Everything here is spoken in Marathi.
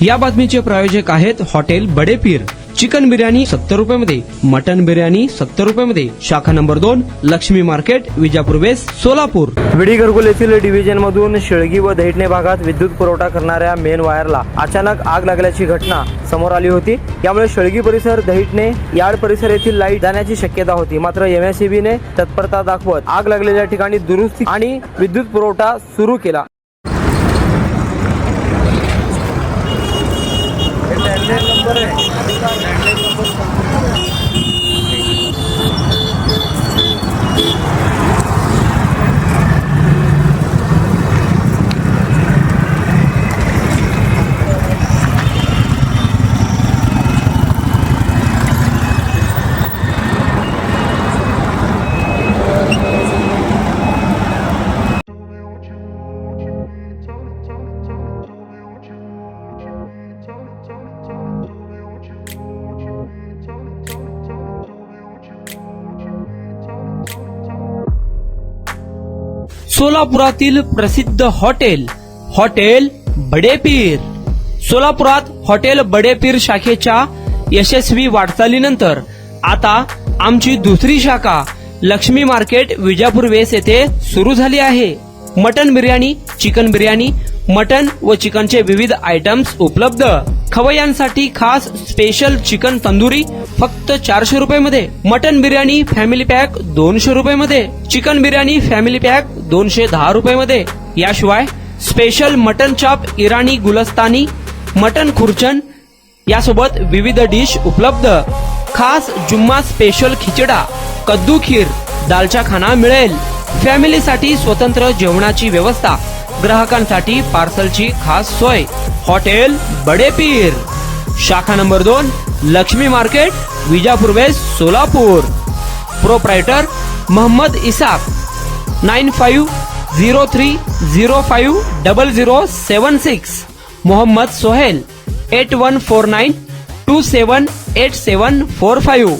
या बातमीचे प्रायोजक आहेत हॉटेल बडे पीर। चिकन बिर्याणी 70 रुपयामध्ये, मटन बिर्याणी 70 रुपयामध्ये। शाखा number 2, Laxmi market, Vijapur west, Solapur. Vidi Gharkul येथील डिव्हिजन मधून शेळगी व दहिटणे भागात विद्युत पुरवठा करणाऱ्या मेन वायरला अचानक आग लागल्याची घटना समोर आली होती। यामुळे शेळगी परिसर, दहिटणे यार्ड परिसर येथील लाईट जाण्याची शक्यता होती। मात्र MSEB ने तत्परता दाखवत आग लागलेल्या ठिकाणी दुरुस्ती आणि विद्युत पुरवठा सुरू केला। सोलापुरातील प्रसिद्ध हॉटेल बडे पीर। सोलापुरात हॉटेल बडे पीर शाखेच्या यशस्वी वाटचालीनंतर आता आमची दुसरी शाखा लक्ष्मी मार्केट, विजापूर वेस्ट येथे सुरू झाली आहे। Mutton biryani, chicken biryani, mutton व चिकनचे विविध आयटम्स उपलब्ध। खवय्यांसाठी खास स्पेशल चिकन तंदुरी फक्त 400 रुपयामध्ये, मटन बिर्याणी फॅमिली पॅक 200 रुपयामध्ये, चिकन बिर्याणी फॅमिली पॅक 210 रुपयामध्ये। याशिवाय स्पेशल मटन चाप, इराणी गुलस्तानी, मटन खुर्चन यासोबत विविध डिश उपलब्ध। खास जुम्मा स्पेशल खिचडा, कद्दू खीर, दालचा खाना मिळेल। फॅमिलीसाठी स्वतंत्र जेवणाची व्यवस्था, ग्राहकांसाठी पार्सलची खास सोय। हॉटेल बडे पीर, शाखा number 2, Laxmi market, Vijapur west, Solapur. Proprietor Mohammed Isaq, 9503050076। Mohammed Sohail, 8149278745।